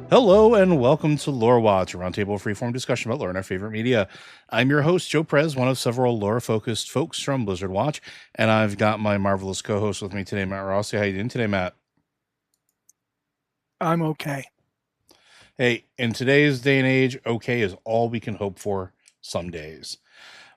Hello and welcome to Lore Watch, a roundtable freeform discussion about lore and our favorite media. I'm your host, Joe Prez, one of several lore-focused folks from Blizzard Watch, and I've got my marvelous co-host with me today, Matt Rossi. How you doing today, Matt? I'm okay. Hey, in today's day and age, okay is all we can hope for some days.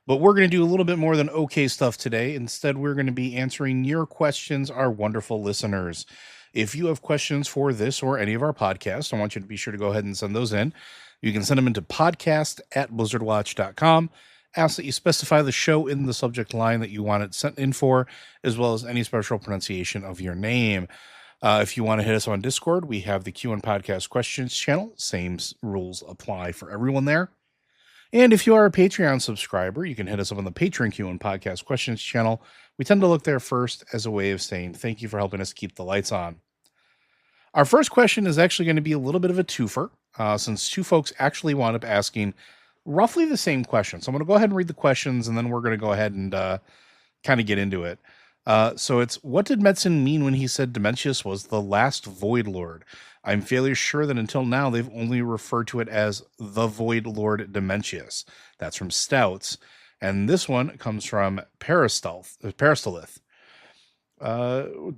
But we're going to do a little bit more than okay stuff today. Instead, we're going to be answering your questions, our wonderful listeners. If you have questions for this or any of our podcasts, I want you to be sure to go ahead and send those in. You can send them into podcast@blizzardwatch.com. Ask that you specify the show in the subject line that you want it sent in for, as well as any special pronunciation of your name. If you want to hit us on Discord, we have the Q and Podcast Questions channel. Same rules apply for everyone there. And if you are a Patreon subscriber, you can hit us up on the Patreon Q and Podcast Questions channel. We tend to look there first as a way of saying thank you for helping us keep the lights on. Our first question is actually going to be a little bit of a twofer, since two folks actually wound up asking roughly the same question. So I'm going to go ahead and read the questions, and then we're going to go ahead and kind of get into it. So it's, what did Metzen mean when he said Dimensius was the last Void Lord? I'm fairly sure that until now they've only referred to it as the Void Lord Dimensius. That's from Stouts. And this one comes from Peristalith.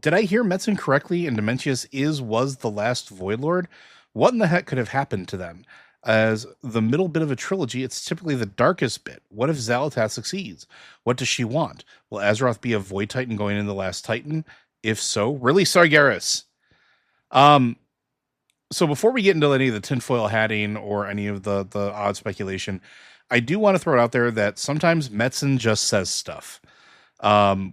Did I hear Metzen correctly and Dimensius was the last Void Lord? What in the heck could have happened to them? As the middle bit of a trilogy, it's typically the darkest bit. What if Xal'atath succeeds? What does she want? Will Azeroth be a Void Titan going into the Last Titan? If so, really, Sargeras? So before we get into any of the tinfoil hatting or any of the odd speculation, I do want to throw it out there that sometimes Metzen just says stuff.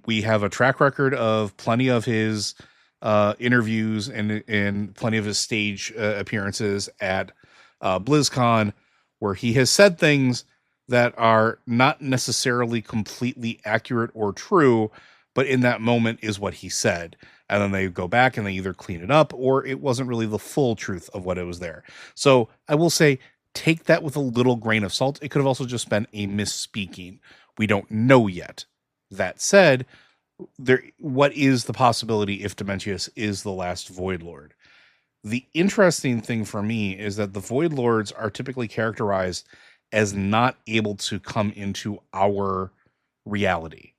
We have a track record of plenty of his interviews and plenty of his stage appearances at BlizzCon, where he has said things that are not necessarily completely accurate or true, but in that moment is what he said. And then they go back and they either clean it up or it wasn't really the full truth of what it was there. So I will say, take that with a little grain of salt. It could have also just been a misspeaking. We don't know yet. That said, what is the possibility if Dimensius is the last Void Lord? The interesting thing for me is that the Void Lords are typically characterized as not able to come into our reality,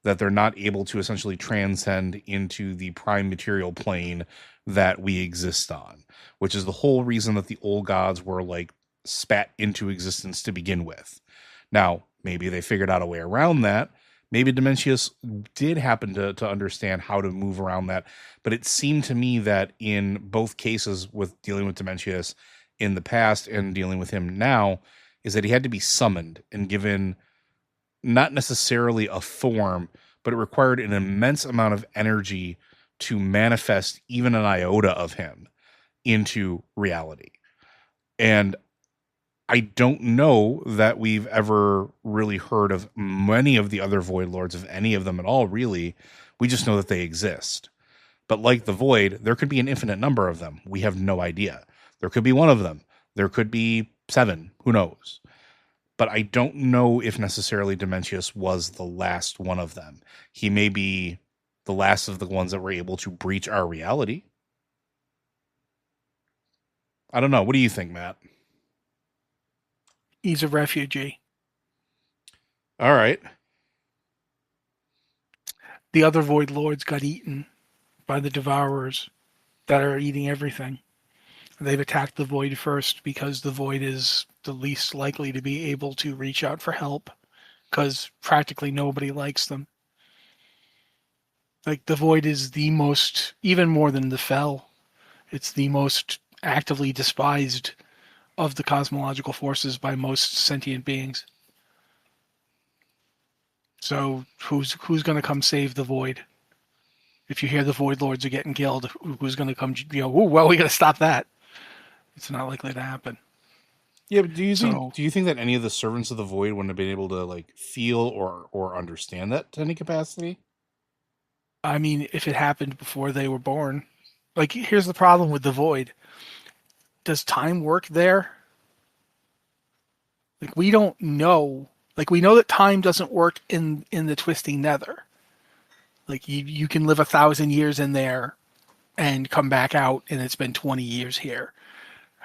that they're not able to essentially transcend into the prime material plane that we exist on, which is the whole reason that the old gods were like spat into existence to begin with. Now, maybe they figured out a way around that. Maybe Dimensius did happen to understand how to move around that, but it seemed to me that in both cases with dealing with Dimensius in the past and dealing with him now, is that he had to be summoned and given not necessarily a form, but it required an immense amount of energy to manifest even an iota of him into reality. And I don't know that we've ever really heard of many of the other Void Lords, of any of them at all, really. We just know that they exist. But like the Void, there could be an infinite number of them. We have no idea. There could be one of them. There could be 7. Who knows? But I don't know if necessarily Dimensius was the last one of them. He may be the last of the ones that were able to breach our reality. I don't know. What do you think, Matt? He's a refugee. All right. The other Void Lords got eaten by the Devourers that are eating everything. They've attacked the Void first because the Void is the least likely to be able to reach out for help because practically nobody likes them. Like, the Void is the most, even more than the Fel, it's the most actively despised of the cosmological forces by most sentient beings. So who's going to come save the Void? If you hear the Void Lords are getting killed, who's going to come? Well, we got to stop that. It's not likely to happen. Yeah, but do you think that any of the servants of the Void wouldn't have been able to like feel or understand that to any capacity? I mean, if it happened before they were born, like, here's the problem with the Void. Does time work there? Like, we don't know. Like, we know that time doesn't work in the Twisting Nether. Like, you can live 1,000 years in there and come back out, and it's been 20 years here.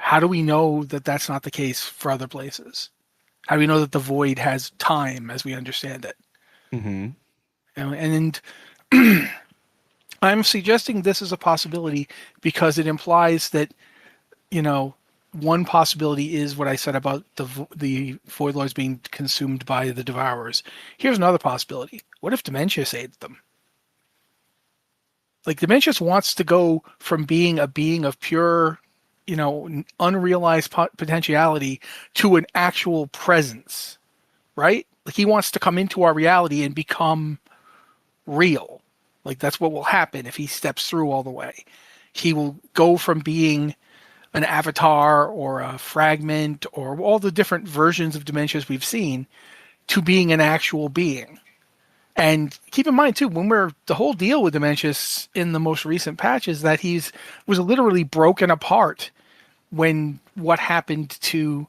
How do we know that that's not the case for other places? How do we know that the void has time as we understand it? Hmm. You know, and I'm suggesting this is a possibility because it implies that, you know, one possibility is what I said about the Void Lords being consumed by the Devourers. Here's another possibility. What if Dimensius aids them? Like, Dimensius wants to go from being a being of pure, unrealized potentiality to an actual presence, right? Like, he wants to come into our reality and become real. Like, that's what will happen if he steps through all the way. He will go from being an avatar or a fragment or all the different versions of Dimensius we've seen to being an actual being. And keep in mind too, when we're the whole deal with Dimensius in the most recent patch is that he's was literally broken apart when what happened to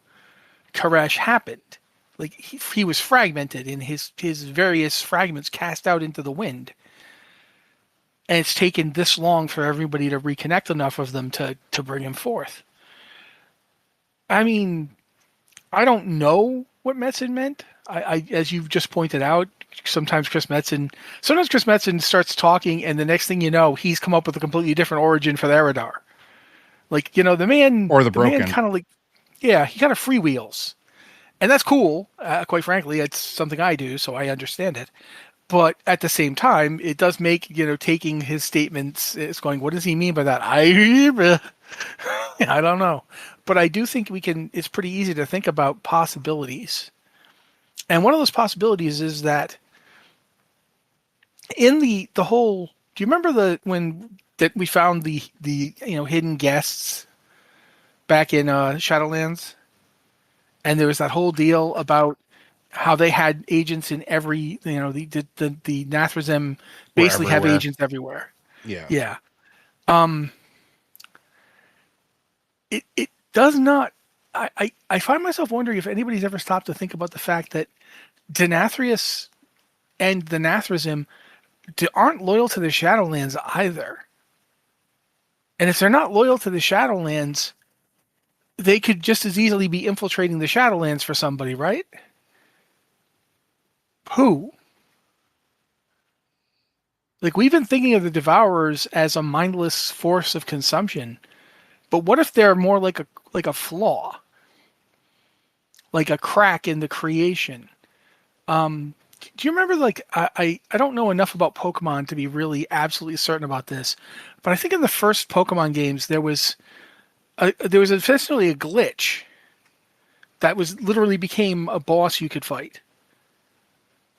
Koresh happened. Like he was fragmented in his various fragments cast out into the wind. And it's taken this long for everybody to reconnect enough of them to bring him forth. I mean, I don't know what Metzen meant. As you've just pointed out, sometimes Chris Metzen starts talking, and the next thing you know, he's come up with a completely different origin for the Eridar. Like, Or the the man broken. kind of like, yeah, he kind of freewheels, and that's cool. Quite frankly, it's something I do, so I understand it. But at the same time, it does make taking his statements. It's going, what does he mean by that? I don't know, but I do think we can. It's pretty easy to think about possibilities, and one of those possibilities is that in the whole. Do you remember when that we found the hidden guests back in Shadowlands, and there was that whole deal about how they had agents in every the Nathrazim We're basically have everywhere. agents everywhere. Yeah. Yeah. Um, it does not. I find myself wondering if anybody's ever stopped to think about the fact that Denathrius and the Nathrazim aren't loyal to the Shadowlands either. And if they're not loyal to the Shadowlands, they could just as easily be infiltrating the Shadowlands for somebody, right? Who? Like, we've been thinking of the Devourers as a mindless force of consumption, but what if they're more like a flaw, like a crack in the creation? Do you remember, like, I don't know enough about Pokemon to be really absolutely certain about this, but I think in the first Pokemon games there was essentially a glitch that was literally became a boss you could fight.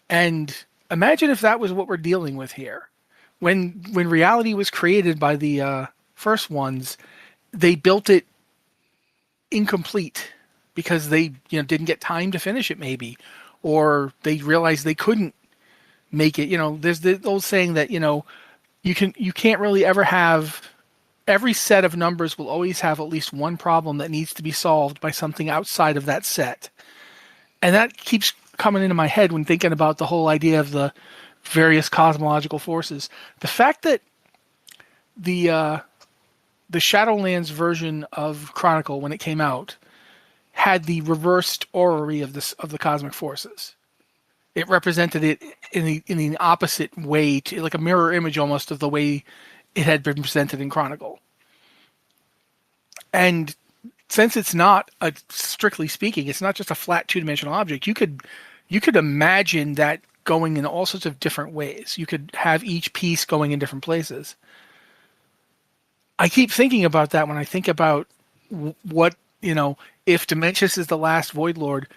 And imagine if that was what we're dealing with here. When reality was created by the first ones, they built it incomplete because they didn't get time to finish it maybe, or they realized they couldn't make it. There's the old saying that you can't really ever have every set of numbers will always have at least one problem that needs to be solved by something outside of that set. And that keeps coming into my head when thinking about the whole idea of the various cosmological forces. The fact that the the Shadowlands version of Chronicle, when it came out, had the reversed orrery of the cosmic forces. It represented it in the opposite way, to like a mirror image almost of the way it had been presented in Chronicle. And since it's not strictly speaking, it's not just a flat two-dimensional object. You could imagine that going in all sorts of different ways. You could have each piece going in different places. I keep thinking about that when I think about what if Dimensius is the last Void Lord.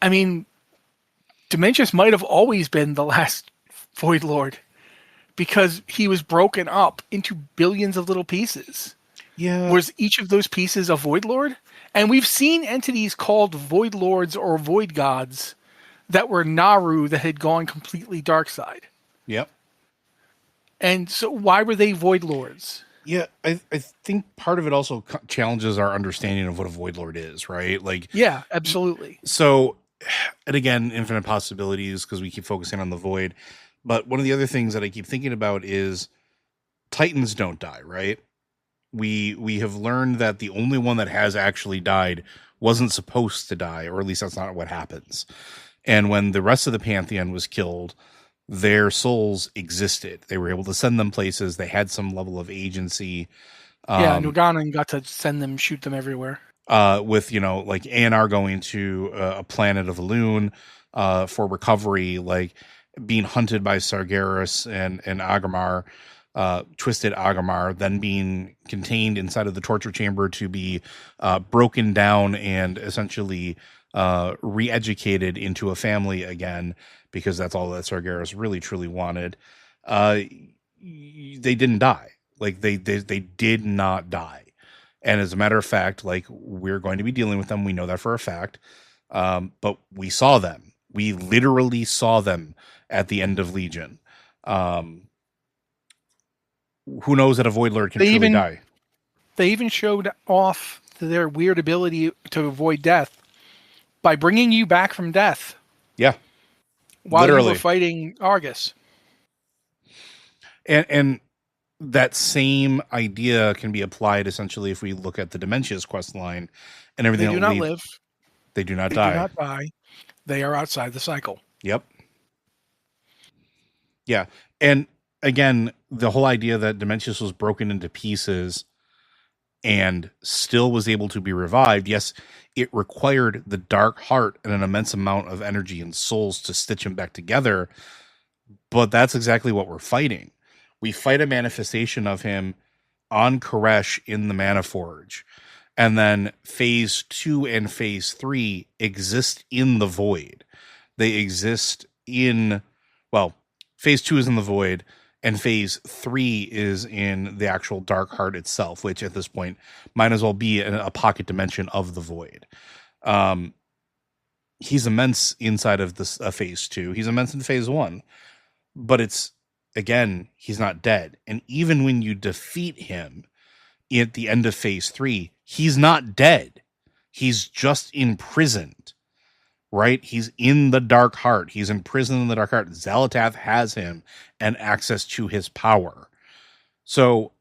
I mean, Dimensius might have always been the last Void Lord because he was broken up into billions of little pieces. Yeah. Was each of those pieces a Void Lord? And we've seen entities called Void Lords or Void Gods that were Naru that had gone completely dark side. Yep. And so why were they Void Lords? Yeah, I think part of it also challenges our understanding of what a Void Lord is, right? Like, Yeah, absolutely. so, and again, infinite possibilities because we keep focusing on the void. But one of the other things that I keep thinking about is Titans don't die, right? we have learned that the only one that has actually died wasn't supposed to die, or at least that's not what happens. And when the rest of the pantheon was killed, their souls existed. They were able to send them places. They had some level of agency. Yeah, Um, Nuganon got to send them, shoot them everywhere. with like ANR going to a planet of Elune for recovery, like being hunted by Sargeras and Agamar, twisted Agamar, then being contained inside of the torture chamber to be broken down and essentially re-educated into a family again, because that's all that Sargeras really truly wanted. Uh, they didn't die. Like they did not die. And as a matter of fact, like we're going to be dealing with them. We know that for a fact. But we saw them. We literally saw them at the end of Legion. Um, who knows that a Void Lord can They truly even die? they even showed off their weird ability to avoid death by bringing you back from death Yeah, while you were literally. fighting Argus. And that same idea can be applied essentially if we look at the Dimensius quest line and everything They that do not lead. live. They do not They do die. not die. They are outside the cycle. Yep. Yeah. And again, the whole idea that Dimensius was broken into pieces and still was able to be revived. Yes, it required the dark heart and an immense amount of energy and souls to stitch him back together. But that's exactly what we're fighting. We fight a manifestation of him on Koresh in the Mana Forge. And then phase 2 and phase 3 exist in the void. They exist in, well, phase 2 is in the void, and phase 3 is in the actual dark heart itself, which at this point might as well be a pocket dimension of the void. Um, he's immense inside of this phase 2. He's immense in phase 1, but it's, again, he's not dead. And even when you defeat him at the end of phase 3, he's not dead. He's just imprisoned, right? He's in the dark heart. He's imprisoned in the dark heart. Xalatath has him and access to his power. So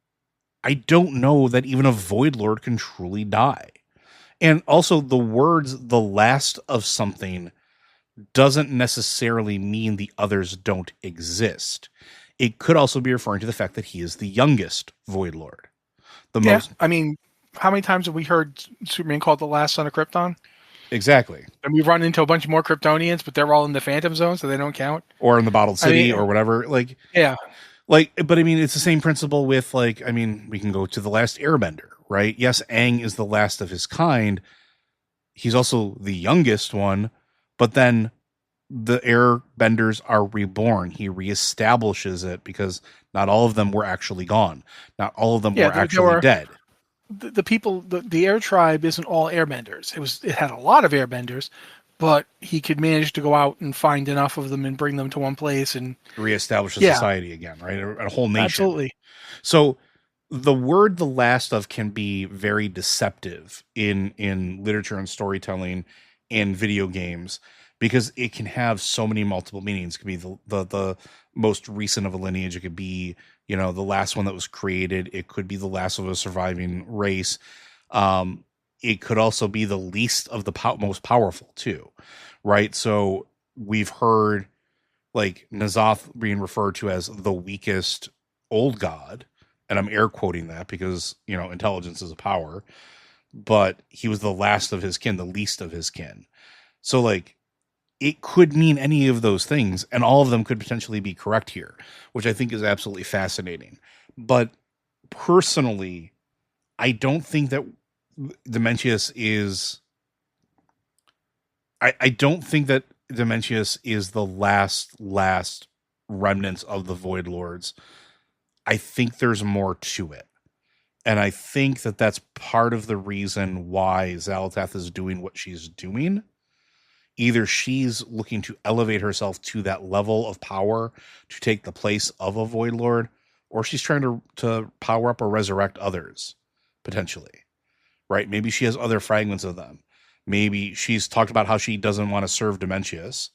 I don't know that even a Void Lord can truly die. And also, the words "the last of something" doesn't necessarily mean the others don't exist. It could also be referring to the fact that he is the youngest Void Lord. The Yeah, most. I mean, how many times have we heard Superman called the last son of Krypton? Exactly. And we've run into a bunch more Kryptonians, but they're all in the Phantom Zone, so they don't count. Or in the Bottled I City mean, or whatever. yeah, But I mean, it's the same principle with, like, I mean, we can go to The Last Airbender, right? Yes, Aang is the last of his kind. He's also the youngest one, but then the airbenders are reborn. He reestablishes it because not all of them were actually gone. Not all of them yeah. were actually dead. The people. The Air Tribe isn't all Airbenders. It had a lot of Airbenders, but he could manage to go out and find enough of them and bring them to one place. And Reestablish a yeah, society again, right? A whole nation. absolutely. So the word "the last of" can be very deceptive in literature and storytelling and video games, because it can have so many multiple meanings. It could be the most recent of a lineage. It could be, the last one that was created. It could be the last of a surviving race. It could also be the least of the most powerful too, right? So we've heard like Nazoth being referred to as the weakest old god, and I'm air quoting that because intelligence is a power, but he was the last of his kin, the least of his kin. So like it could mean any of those things, and all of them could potentially be correct here, which I think is absolutely fascinating. But personally, I don't think that Dimensius is. I don't think that Dimensius is the last remnants of the Void Lords. I think there's more to it. And I think that that's part of the reason why Xalatath is doing what she's doing. Either she's looking to elevate herself to that level of power to take the place of a Void Lord, or she's trying to power up or resurrect others, potentially. Right? Maybe she has other fragments of them. Maybe she's talked about how she doesn't want to serve Dimensius,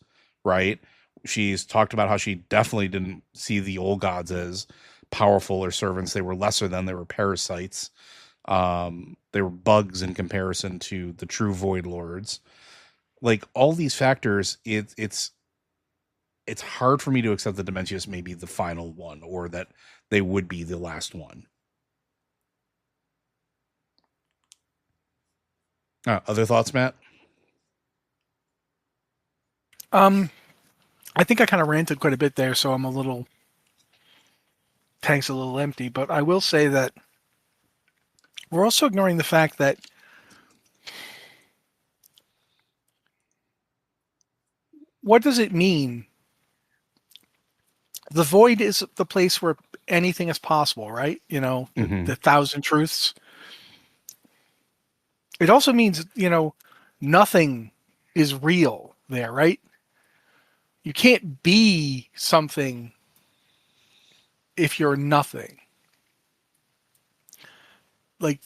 right? She's talked about how she definitely didn't see the old gods as powerful or servants. They were lesser than, they were parasites. They were bugs in comparison to the true Void Lords. Like all these factors, it's hard for me to accept that Dimensius may be the final one, or that they would be the last one. Other thoughts, Matt? I think I kind of ranted quite a bit there, so I'm a little tank's a little empty. But I will say that we're also ignoring the fact that what does it mean? The void is the place where anything is possible, right? You know, the thousand truths. It also means, you know, nothing is real there, right? You can't be something if you're nothing. Like,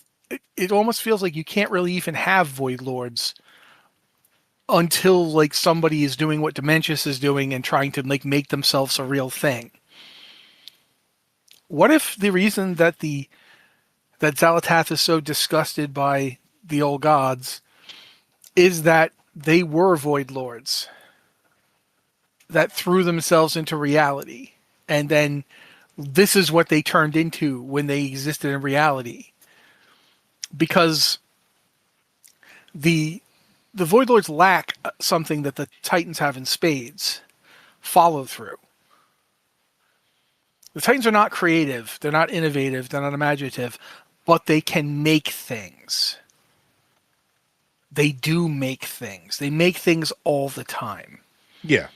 it almost feels like you can't really even have Void Lords until like somebody is doing what Dimensius is doing and trying to like make themselves a real thing. What if the reason that that Xalatath is so disgusted by the old gods is that they were Void Lords that threw themselves into reality, and then this is what they turned into when they existed in reality? Because the Void Lords lack something that the Titans have in spades: follow through. The Titans are not creative, they're not innovative, they're not imaginative, but they can make things. They do make things. They make things all the time. Yeah.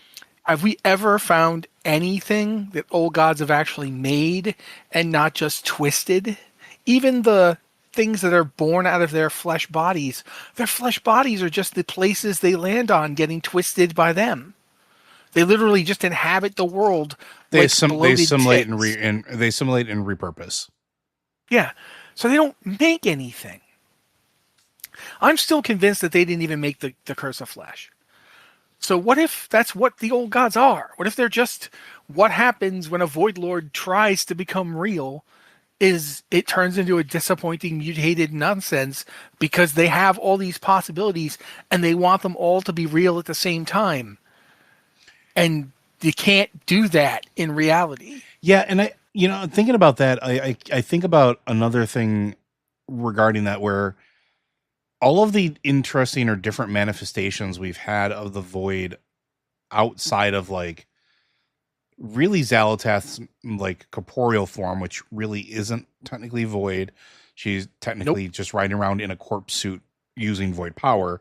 Have we ever found anything that old gods have actually made and not just twisted? Even the things that are born out of their flesh bodies are just the places they land on getting twisted by them. They literally just inhabit the world. They like assimilate tits. and they assimilate and repurpose. Yeah. So they don't make anything. I'm still convinced that they didn't even make the Curse of Flesh. So what if that's what the old gods are? What if they're just what happens when a Void Lord tries to become real is it turns into a disappointing, mutated nonsense because they have all these possibilities and they want them all to be real at the same time. And you can't do that in reality. Yeah, and thinking about that, I think about another thing regarding that, where all of the interesting or different manifestations we've had of the void outside of like really Xalatath's like corporeal form, which really isn't technically void. She's technically just riding around in a corpse suit using void power.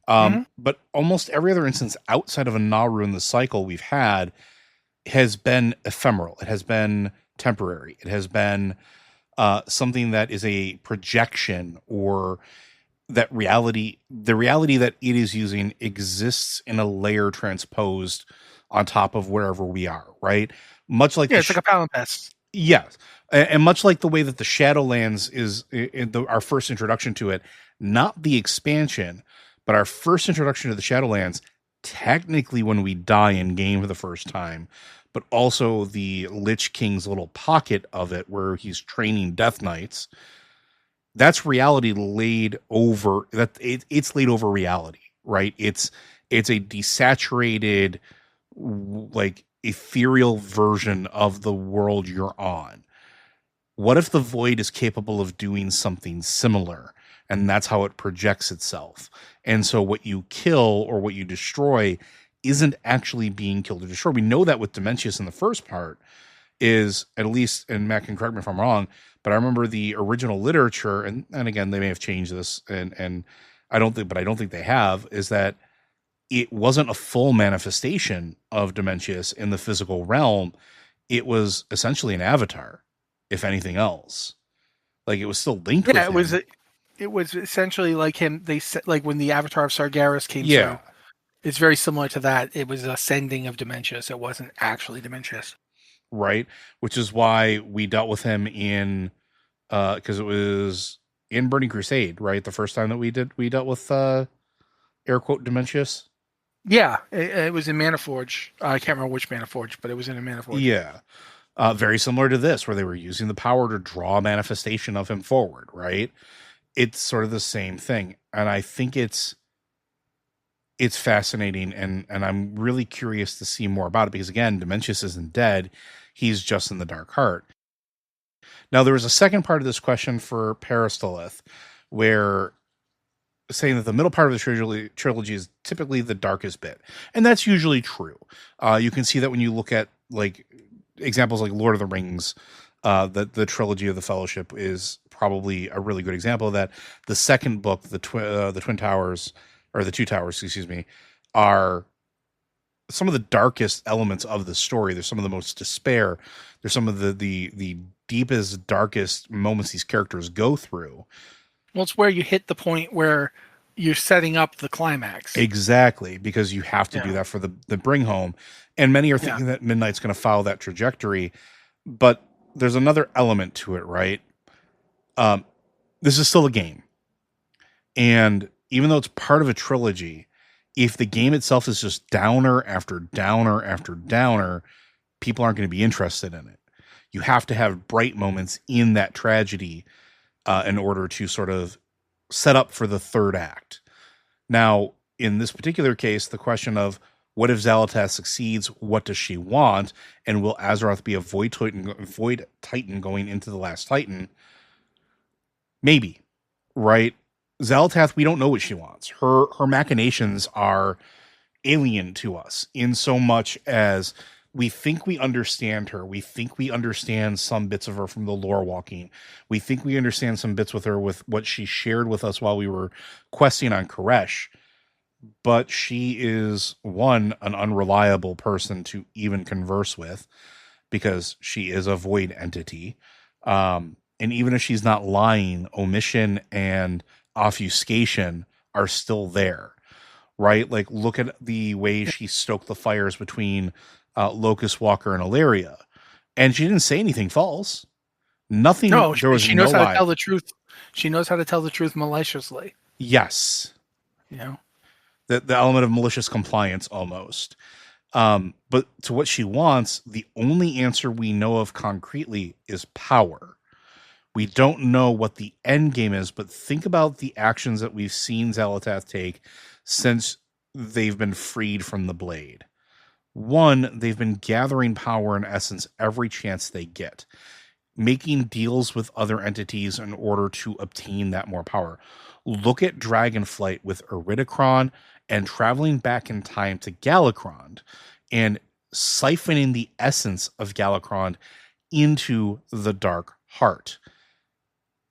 But almost every other instance outside of a Naru in the cycle we've had has been ephemeral. It has been temporary. It has been something that is a projection, or that the reality that it is using exists in a layer transposed on top of wherever we are, right? Much like it's like a palimpsest. Yes. And much like the way that the Shadowlands is our first introduction to it, not the expansion, but our first introduction to the Shadowlands, technically when we die in game for the first time, but also the Lich King's little pocket of it where he's training Death Knights. That's reality laid over it's laid over reality, right? It's a desaturated, like ethereal version of the world you're on. What if the void is capable of doing something similar, and that's how it projects itself? And so what you kill or what you destroy isn't actually being killed or destroyed. We know that with Dimensius in the first part is, at least, and Matt can correct me if I'm wrong, but I remember the original literature, and again, they may have changed this, and I don't think they have, is that it wasn't a full manifestation of Dimensius in the physical realm. It was essentially an avatar, if anything else. Like, it was still linked with him. It was essentially like him. They said, like when the Avatar of Sargeras came through. It's very similar to that. It was a sending of Dimensius. It wasn't actually Dimensius. Right. Which is why we dealt with him in, because it was in Burning Crusade, right? The first time that we dealt with, air quote, Dimensius. Yeah, it was in Mana Forge. I can't remember which Mana Forge, but it was in a Mana Forge. Yeah. Very similar to this, where they were using the power to draw a manifestation of him forward, right? It's sort of the same thing. And I think it's fascinating, and I'm really curious to see more about it because again, Dimensius isn't dead. He's just in the dark heart. Now there was a second part of this question for Parastalith, where saying that the middle part of the trilogy is typically the darkest bit, and that's usually true. You can see that when you look at like examples like Lord of the Rings. The trilogy of the Fellowship is probably a really good example of that. The second book, the Twin Towers, or the Two Towers, excuse me, are some of the darkest elements of the story. There's some of the most despair. There's some of the deepest, darkest moments these characters go through. Well, it's where you hit the point where you're setting up the climax. Exactly, because you have to do that for the bring home. And many are thinking that Midnight's going to follow that trajectory, but there's another element to it, right? This is still a game. And even though it's part of a trilogy, if the game itself is just downer after downer after downer, people aren't going to be interested in it. You have to have bright moments in that tragedy in order to sort of set up for the third act. Now, in this particular case, the question of what if Xal'atath succeeds? What does she want? And will Azeroth be a void titan going into the last Titan? Maybe, right? Xal'atath, we don't know what she wants. Her machinations are alien to us in so much as we think we understand her. We think we understand some bits of her from the lore walking. We think we understand some bits with her with what she shared with us while we were questing on Koresh. But she is, one, an unreliable person to even converse with because she is a void entity. And even if she's not lying, omission and obfuscation are still there, right? Like, look at the way she stoked the fires between Locust Walker and Ilaria. And she didn't say anything false. Nothing. No, there was she no knows how lie. to tell the truth. She knows how to tell the truth maliciously. Yes. You know? The element of malicious compliance almost. But to what she wants, the only answer we know of concretely is power. We don't know what the end game is, but think about the actions that we've seen Xal'atath take since they've been freed from the blade. One, they've been gathering power in essence every chance they get, making deals with other entities in order to obtain that more power. Look at Dragonflight with Iridikron and traveling back in time to Galakrond and siphoning the essence of Galakrond into the Dark Heart.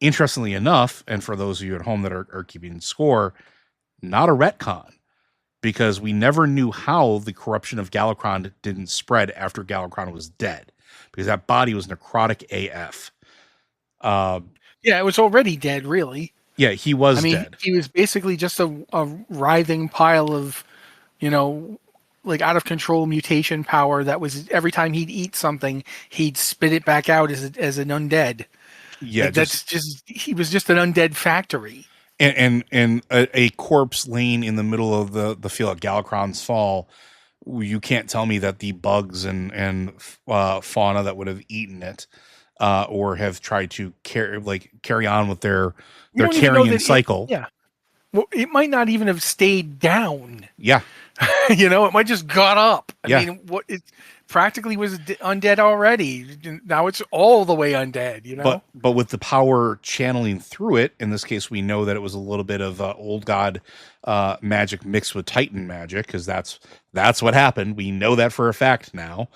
Interestingly enough, and for those of you at home that are keeping score, not a retcon, because we never knew how the corruption of Galakrond didn't spread after Galakrond was dead, because that body was necrotic AF. Yeah, it was already dead, really. Yeah, he was dead. He was basically just a writhing pile of, like out of control mutation power that was every time he'd eat something, he'd spit it back out as an undead. Yeah, like he was just an undead factory. And a corpse laying in the middle of the field at Galakrond's fall. You can't tell me that the bugs and fauna that would have eaten it or have tried to carry on with their carrion cycle. Well, it might not even have stayed down. Yeah. It might just got up. I mean, it practically was undead already. Now it's all the way undead, But with the power channeling through it, in this case, we know that it was a little bit of old god magic mixed with Titan magic, because that's what happened. We know that for a fact now.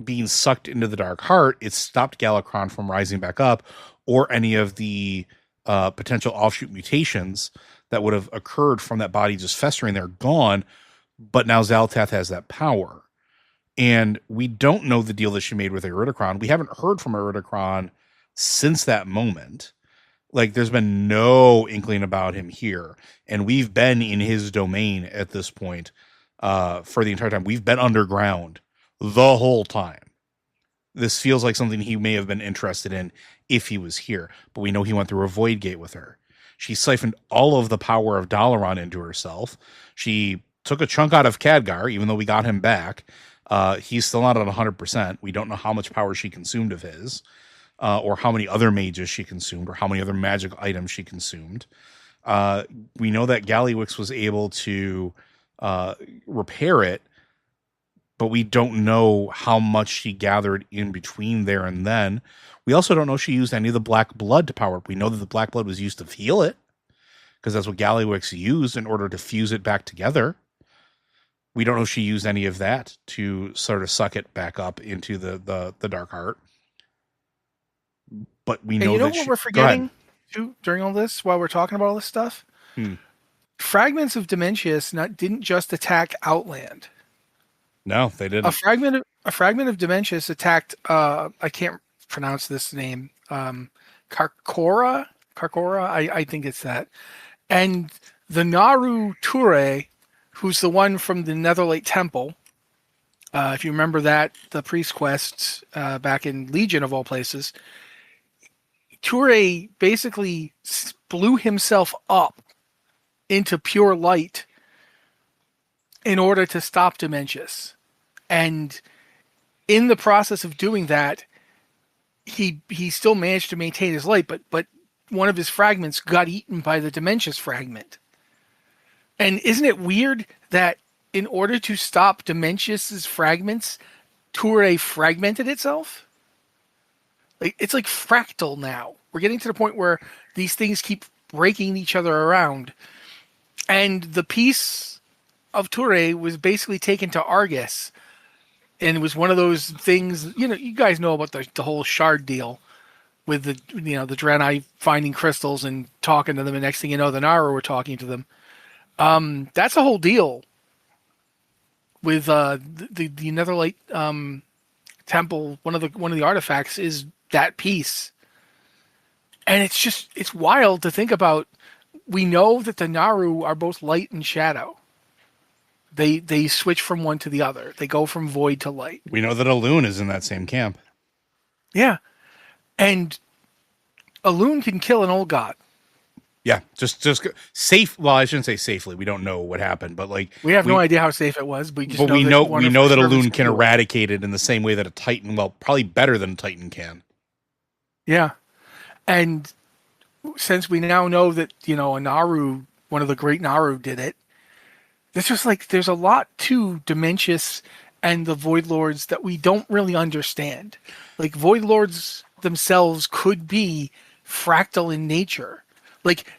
Being sucked into the Dark Heart, it stopped Galakrond from rising back up, or any of the potential offshoot mutations that would have occurred from that body just festering there, gone. But now Xal'atath has that power. And we don't know the deal that she made with Iridikron. We haven't heard from Iridikron since that moment. Like, there's been no inkling about him here. And we've been in his domain at this point for the entire time. We've been underground the whole time. This feels like something he may have been interested in if he was here. But we know he went through a void gate with her. She siphoned all of the power of Dalaran into herself. She took a chunk out of Khadgar, even though we got him back. He's still not at 100%. We don't know how much power she consumed of his, or how many other mages she consumed, or how many other magic items she consumed. We know that Gallywix was able to repair it, but we don't know how much she gathered in between there and then. We also don't know if she used any of the black blood to power up. We know that the black blood was used to heal it, because that's what Gallywix used in order to fuse it back together. We don't know if she used any of that to sort of suck it back up into the dark heart. But we know that what we're forgetting too during all this, while we're talking about all this stuff? Fragments of Dimensius didn't just attack Outland. No, they didn't. A fragment of Dimensius attacked. I can't pronounce this name. Carcora. I think it's that. And the Naru Ture, who's the one from the Netherlight Temple. If you remember that, the priest quests back in Legion of all places, Ture basically blew himself up into pure light in order to stop Dimensius. And in the process of doing that, he still managed to maintain his light, but one of his fragments got eaten by the Dimensius fragment. And isn't it weird that in order to stop Dimensius's fragments, Ture fragmented itself? It's like fractal now. We're getting to the point where these things keep breaking each other around. And the piece of Ture was basically taken to Argus. And it was one of those things, you guys know about the whole shard deal with the Draenei finding crystals and talking to them. And next thing you know, the Naru were talking to them. That's a whole deal with the Netherlight Temple. One of the artifacts is that piece. And it's wild to think about. We know that the Naru are both light and shadow. They switch from one to the other. They go from void to light. We know that Elune is in that same camp. Yeah. And Elune can kill an old god. Yeah, just safe. Well, I shouldn't say safely. We don't know what happened, but we have no idea how safe it was. We know that Elune can eradicate it in the same way that a Titan, well, probably better than a Titan can. Yeah, and since we now know that a Naru, one of the great Naru, did it, it's just like there's a lot to Dimensius and the Void Lords that we don't really understand. Like Void Lords themselves could be fractal in nature. Like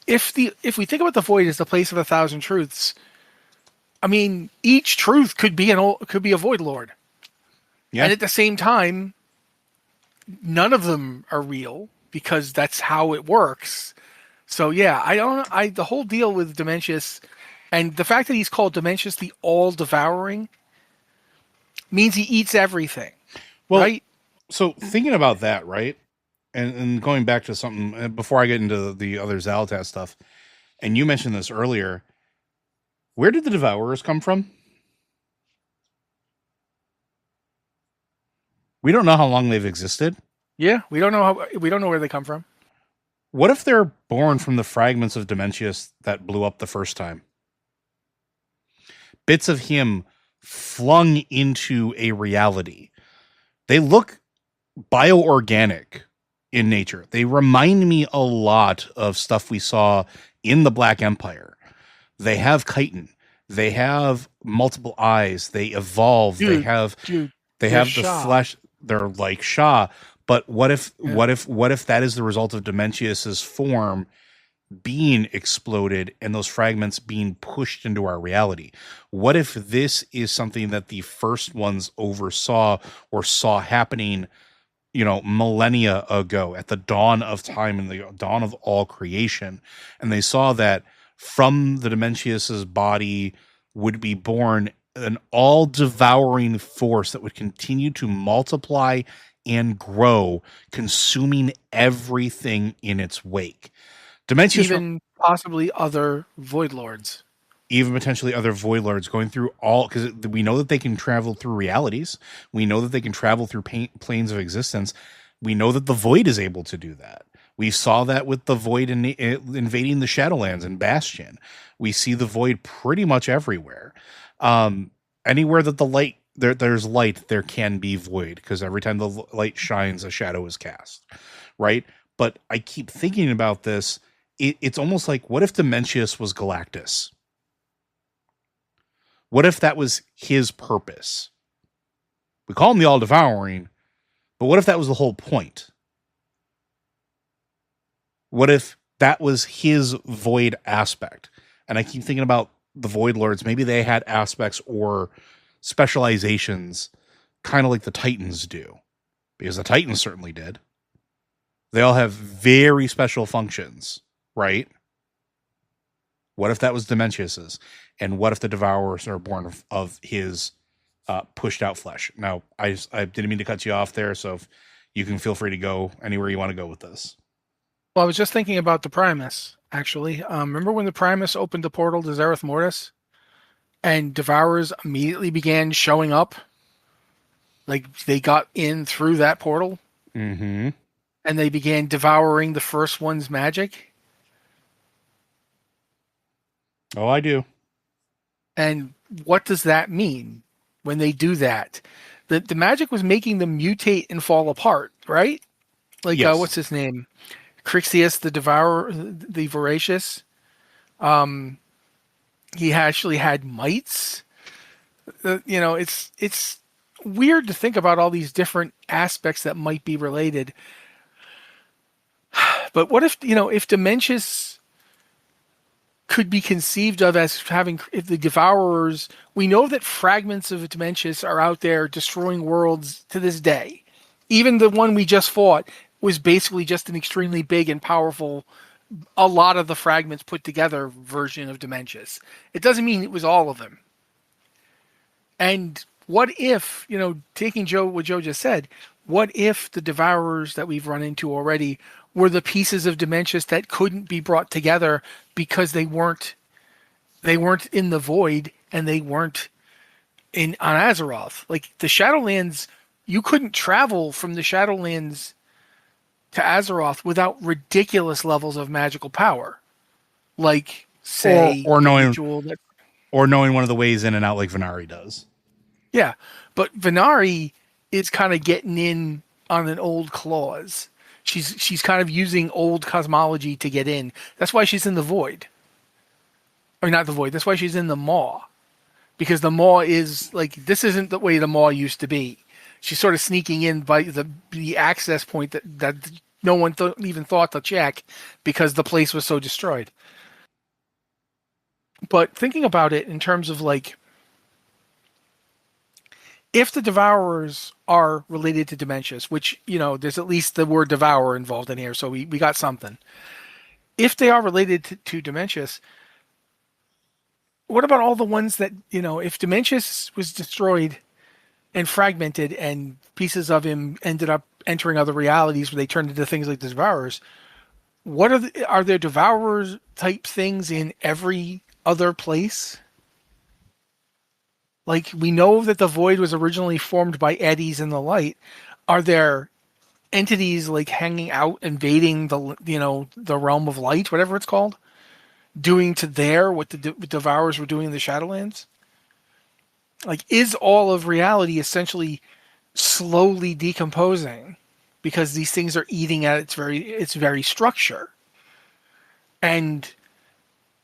if we think about the Void as the place of 1,000 truths, I mean, each truth could be a Void Lord. Yeah. And at the same time, none of them are real because that's how it works. So yeah, the whole deal with Dimensius and the fact that he's called Dimensius the All-Devouring means he eats everything. Well, right? So thinking about that, right? And going back to something before I get into the other Xal'atath stuff, and you mentioned this earlier, where did the Devourers come from? We don't know how long they've existed. Yeah, we don't know where they come from. What if they're born from the fragments of Dimensius that blew up the first time? Bits of him flung into a reality. They look bioorganic in nature. They remind me a lot of stuff we saw in the Black Empire. They have chitin. They have multiple eyes. They evolve. They have the flesh. They're like Shah. But what if that is the result of Dimensius's form being exploded and those fragments being pushed into our reality? What if this is something that the first ones oversaw or saw happening, millennia ago at the dawn of time and the dawn of all creation, and they saw that from the Dimensius's body would be born an all-devouring force that would continue to multiply and grow, consuming everything in its wake. Dimensius, even possibly other Void Lords. Even potentially other Void Lords going through all, because we know that they can travel through realities. We know that they can travel through planes of existence. We know that the Void is able to do that. We saw that with the Void invading the Shadowlands and Bastion. We see the Void pretty much everywhere. Anywhere that there's light, there can be void, because every time the light shines, a shadow is cast, right? But I keep thinking about this. It's almost like, what if Dimensius was Galactus? What if that was his purpose? We call him the All Devouring, but what if that was the whole point? What if that was his void aspect? And I keep thinking about the Void Lords. Maybe they had aspects or specializations kind of like the Titans do, because the Titans certainly did. They all have very special functions, right? What if that was Dimensius's? And what if the Devourers are born of his pushed out flesh? Now, I didn't mean to cut you off there, so if you can feel free to go anywhere you want to go with this. Well, I was just thinking about the Primus, actually. Remember when the Primus opened the portal to Zereth Mortis and Devourers immediately began showing up? Like, they got in through that portal Mm-hmm. and they began devouring the first one's magic. Oh, I do. And what does that mean when they do that? The magic was making them mutate and fall apart, right? Like, Yes. what's his name? Crixius, the Devourer, the Voracious. He actually had mites. It's weird to think about all these different aspects that might be related. But what if Dimensius could be conceived of as having, if the Devourers, we know that fragments of Dimensius are out there destroying worlds to this day. Even the one we just fought was basically just an extremely big and powerful, a lot of the fragments put together version of Dimensius. It doesn't mean it was all of them. And what if, taking what Joe just said, what if the Devourers that we've run into already were the pieces of Dimensius that couldn't be brought together because they weren't in the void and they weren't on Azeroth? Like, the Shadowlands, you couldn't travel from the Shadowlands to Azeroth without ridiculous levels of magical power. Like, say, or knowing that, or knowing one of the ways in and out like Venari does. yeah, but Venari is kind of getting in on an old clause. She's kind of using old cosmology to get in. That's why she's in the Void. Or not the Void. That's why she's in the Maw. Because the Maw is, like, this isn't the way the Maw used to be. She's sort of sneaking in by the access point that no one even thought to check because the place was so destroyed. But thinking about it in terms of, like, if the Devourers are related to Dimensius, which, there's at least the word Devourer involved in here, so we got something. If they are related to Dimensius, what about all the ones that, if Dimensius was destroyed and fragmented and pieces of him ended up entering other realities where they turned into things like the Devourers, what are there Devourers type things in every other place? Like, we know that the Void was originally formed by eddies in the light. Are there entities, like, hanging out, invading the realm of light, whatever it's called, doing to there what the Devourers were doing in the Shadowlands? Like, is all of reality essentially slowly decomposing because these things are eating at its very structure? And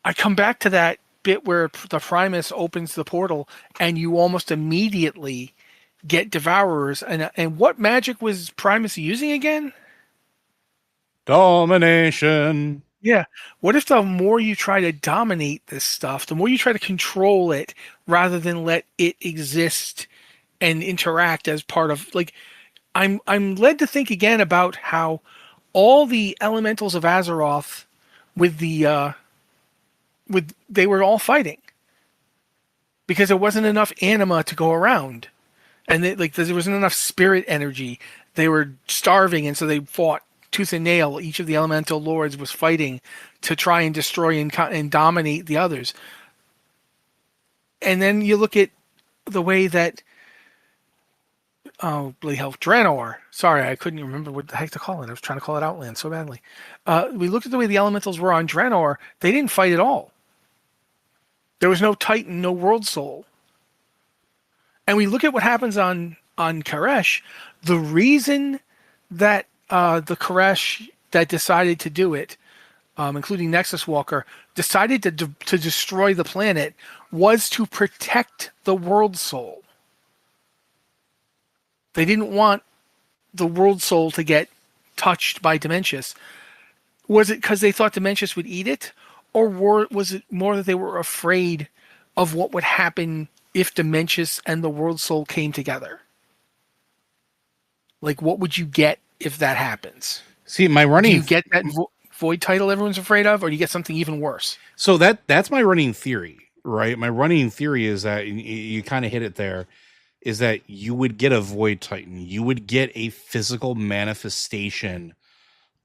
I come back to that bit where the Primus opens the portal and you almost immediately get Devourers. And what magic was Primus using again? Domination. Yeah. What if the more you try to dominate this stuff, the more you try to control it rather than let it exist and interact as part of, like, I'm led to think again about how all the elementals of Azeroth they were all fighting because there wasn't enough anima to go around, and there wasn't enough spirit energy. They were starving, and so they fought tooth and nail. Each of the elemental lords was fighting to try and destroy and dominate the others. And then you look at the way that, oh, bloody hell, Draenor. Sorry, I couldn't remember what the heck to call it. I was trying to call it Outland so badly. We looked at the way the elementals were on Draenor. They didn't fight at all. There was no Titan, no World Soul. And we look at what happens on Koresh. The reason that the Koresh that decided to do it, including Nexus Walker, decided to destroy the planet was to protect the World Soul. They didn't want the World Soul to get touched by Dimensius. Was it because they thought Dimensius would eat it? Or was it more that they were afraid of what would happen if Dimensius and the World Soul came together? Like, what would you get if that happens? See, Do you get that void title everyone's afraid of, or do you get something even worse? So that's my running theory, right? My running theory is that you kind of hit it there, is that you would get a void titan, you would get a physical manifestation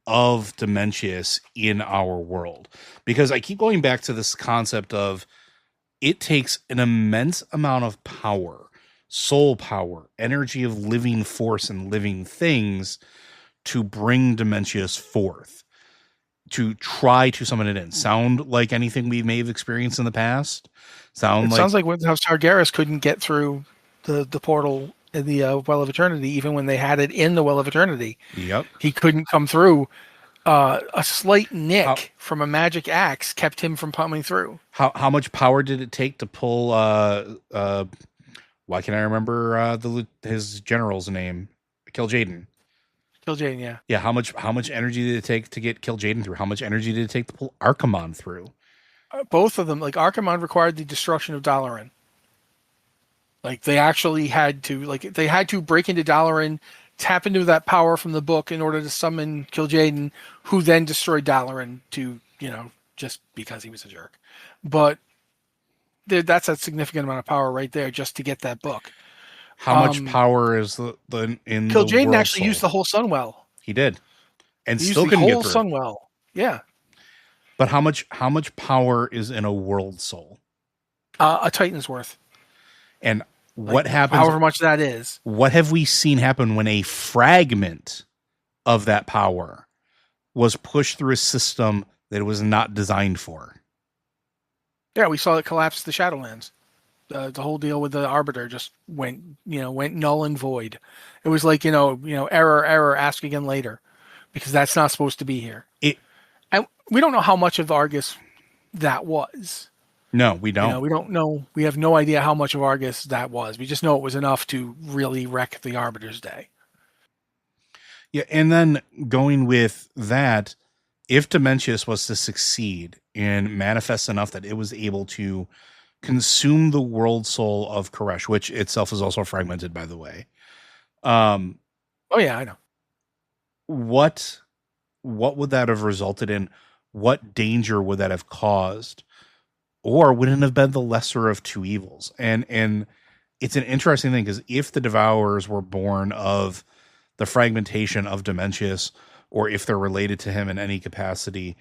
of Dimensius in our world, because I keep going back to this concept of it takes an immense amount of power, soul power, energy of living force and living things to bring Dimensius forth, to try to summon it in. Sound like anything we may have experienced in the past? Sounds like how Sargeras couldn't get through the portal in the Well of Eternity, even when they had it in the Well of Eternity. Yep. He couldn't come through. A slight nick from a magic axe kept him from coming through. How much power did it take to pull why can I remember his general's name? Kil'jaeden. Kil'jaeden, yeah. Yeah, how much energy did it take to get Kil'jaeden through? How much energy did it take to pull Archimonde through? Both of them, like Archimonde required the destruction of Dalaran. Like they actually had to break into Dalaran, tap into that power from the book in order to summon Kil'jaeden, who then destroyed Dalaran to, just because he was a jerk. But that's a significant amount of power right there just to get that book. How much power is in Kil'jaeden actually used the whole Sunwell. He did, and he still used the couldn't whole get through. Sunwell. Yeah. But how much power is in a world soul? A Titan's worth. And what happens? However much that is. What have we seen happen when a fragment of that power was pushed through a system that it was not designed for? Yeah, we saw it collapse the Shadowlands. The whole deal with the Arbiter just went null and void. It was like, error, ask again later, because that's not supposed to be here. And we don't know how much of Argus that was. No, we don't. We don't know. We have no idea how much of Argus that was. We just know it was enough to really wreck the Arbiter's day. Yeah, and then going with that, if Dimensius was to succeed and manifest enough that it was able to consume the world soul of Koresh, which itself is also fragmented, by the way. Oh yeah, I know. What would that have resulted in? What danger would that have caused? Or would it have been the lesser of two evils? And it's an interesting thing, because if the Devourers were born of the fragmentation of Dimensius, or if they're related to him in any capacity,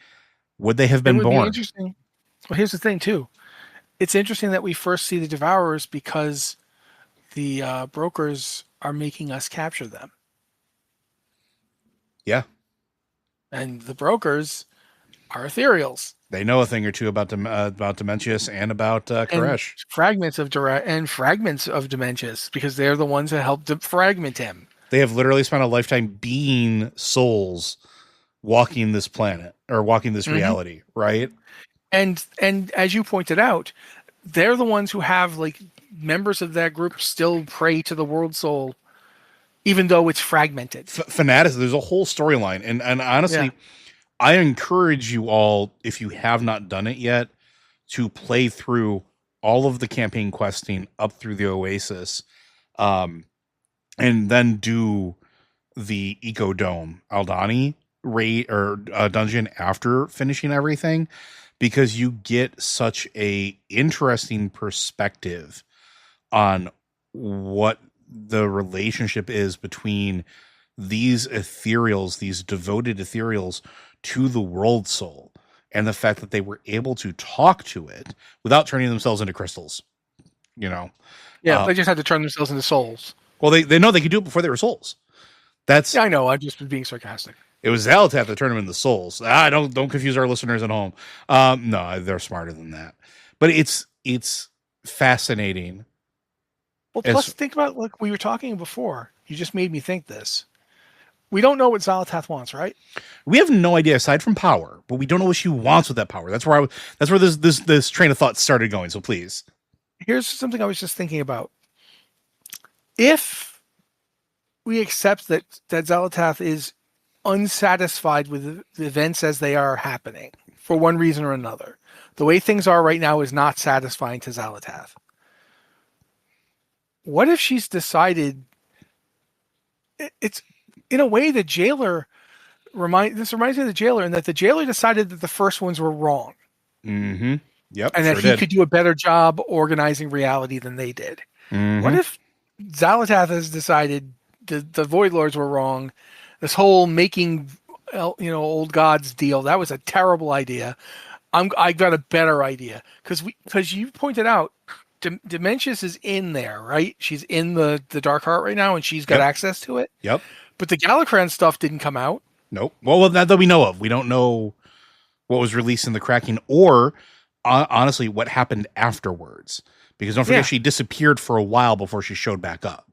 would they have been born? Be interesting. Well, here's the thing too. It's interesting that we first see the Devourers because the brokers are making us capture them. Yeah. And the brokers are ethereals. They know a thing or two about Dimensius and about Koresh. And fragments of Dimensius, because they're the ones that helped to fragment him. They have literally spent a lifetime being souls walking this planet, or walking this reality, right? And as you pointed out, they're the ones who have, like, members of that group still pray to the world soul, even though it's fragmented. Fanatics, there's a whole storyline. And honestly, I encourage you all, if you have not done it yet, to play through all of the campaign questing up through the Oasis, and then do the Ecodome Aldani raid or dungeon after finishing everything, because you get such a interesting perspective on what the relationship is between these ethereals, these devoted ethereals, to the world soul, and the fact that they were able to talk to it without turning themselves into crystals. They just had to turn themselves into souls. Well, they know they could do it before they were souls. That's I know. I just was being sarcastic. It was Xal'atath that turned them into souls. Don't confuse our listeners at home. No, they're smarter than that. But it's fascinating Well, plus As think about like we were talking before. You just made me think this. We don't know what Xalatath wants, right? we have no idea aside from power, but we don't know what she wants with that power. That's where this train of thought started going. So please. Here's something I was just thinking about. If we accept that Xalatath is unsatisfied with the events as they are happening for one reason or another, the way things are right now is not satisfying to Xalatath. What if she's decided it's in a way the jailer this reminds me of the jailer, and that the jailer decided that the first ones were wrong. Mm-hmm. Yep, And that sure he did. could do a better job organizing reality than they did. What Mm-hmm. if Xalatath has decided the Void Lords were wrong? This whole making old gods deal, that was a terrible idea. I got a better idea because you pointed out Dimensius is in there, right? She's in the Dark Heart right now, and she's got Yep. access to it. Yep. But the Galacran stuff didn't come out. Nope. Well, not that we know of. We don't know what was released in the Cracking, or honestly, what happened afterwards. Because don't forget, Yeah. she disappeared for a while before she showed back up.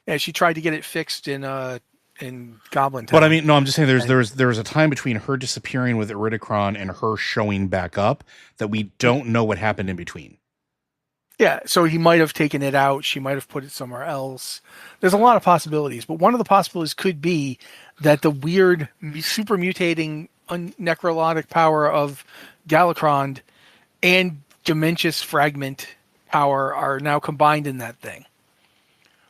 Yeah, she tried to get it fixed in Goblin Town. But I mean, no, I'm just saying there was a time between her disappearing with Iridicron and her showing back up that we don't know what happened in between. Yeah, so he might have taken it out. She might have put it somewhere else. There's a lot of possibilities, but one of the possibilities could be that the weird super mutating necrolytic power of Galacron and Dimensius fragment power are now combined in that thing.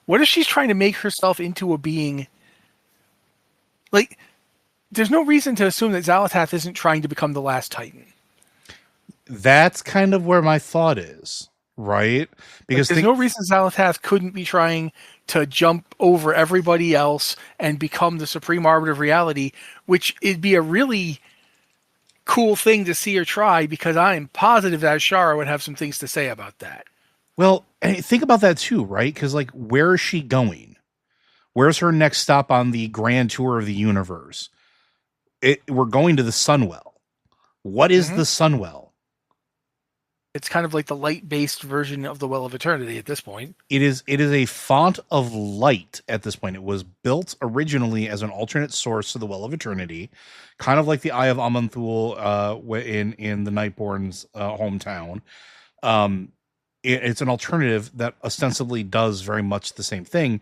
What if she's trying to make herself into a being? Like, there's no reason to assume that Xalatath isn't trying to become the last Titan. That's kind of where my thought is, right? Because there's no reason Xalatath couldn't be trying to jump over everybody else and become the supreme arbiter of reality, which it'd be a really cool thing to see her try, because I'm positive that Ashara would have some things to say about that. Well, and think about that too, right? Because like, where is she going? Where's her next stop on the grand tour of the universe? We're going to the Sunwell. What is the Sunwell? It's kind of like the light-based version of the Well of Eternity at this point. It is a font of light at this point. It was built originally as an alternate source to the Well of Eternity, kind of like the Eye of Amanthul in the Nightborn's hometown. It's an alternative that ostensibly does very much the same thing.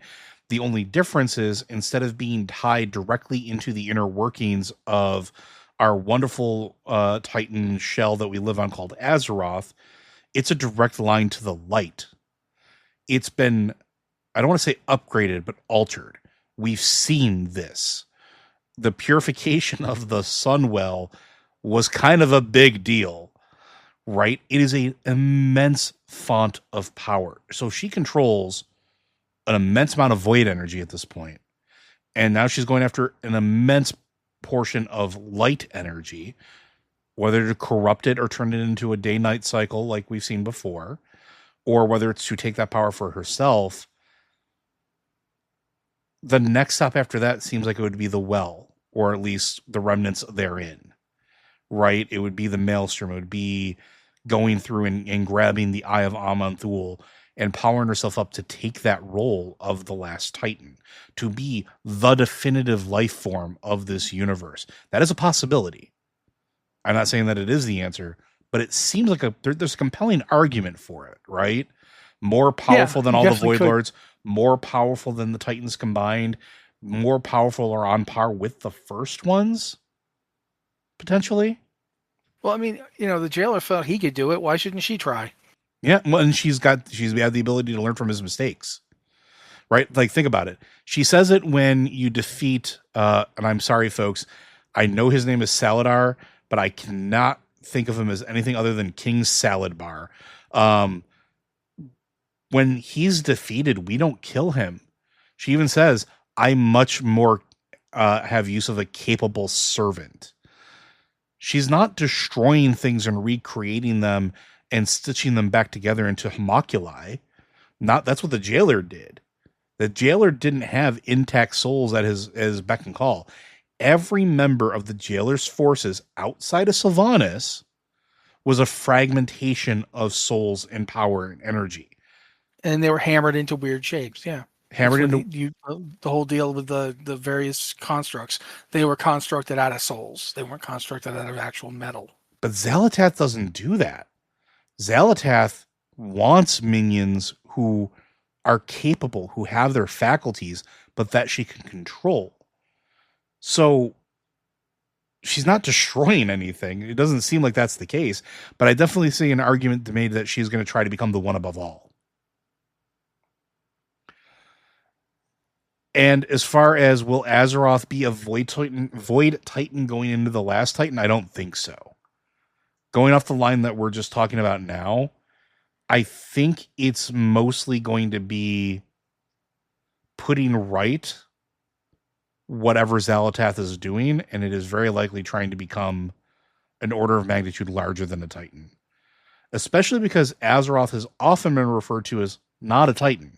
The only difference is, instead of being tied directly into the inner workings of our wonderful Titan shell that we live on called Azeroth, it's a direct line to the light. It's been, I don't want to say upgraded, but altered. We've seen this. The purification of the Sunwell was kind of a big deal, right? It is an immense font of power. So she controls an immense amount of void energy at this point. And now she's going after an immense portion of light energy, whether to corrupt it or turn it into a day-night cycle like we've seen before, or whether it's to take that power for herself. The next stop after that seems like it would be the well, or at least the remnants therein, right? It would be the Maelstrom. It would be going through and grabbing the Eye of Amanthul and powering herself up to take that role of the last Titan, to be the definitive life form of this universe. That is a possibility. I'm not saying that it is the answer, but it seems like there's a compelling argument for it, right? More powerful than all the Void Lords, more powerful than the Titans combined, more powerful or on par with the first ones, potentially. Well, I mean, the jailer felt he could do it. Why shouldn't she try? Yeah, well, and she's had the ability to learn from his mistakes, right? Like, think about it. She says it when you defeat, and I'm sorry, folks, I know his name is Saladar, but I cannot think of him as anything other than King Salad Bar. When he's defeated, we don't kill him. She even says, I much more have use of a capable servant. She's not destroying things and recreating them and stitching them back together into homoculi. That's what the jailer did. The jailer didn't have intact souls at his beck and call. Every member of the jailer's forces outside of Sylvanas was a fragmentation of souls and power and energy. And they were hammered into weird shapes. Yeah. That's Hammered what into, the whole deal with the various constructs. They were constructed out of souls. They weren't constructed out of actual metal. but Xalatath doesn't do that. Xalatath wants minions who are capable, who have their faculties, but that she can control. So she's not destroying anything. It doesn't seem like that's the case, but I definitely see an argument made that she's going to try to become the one above all. And as far as will Azeroth be a Void Titan going into the last Titan, I don't think so. Going off the line that we're just talking about now, I think it's mostly going to be putting right whatever Xalatath is doing, and it is very likely trying to become an order of magnitude larger than a Titan. Especially because Azeroth has often been referred to as not a Titan.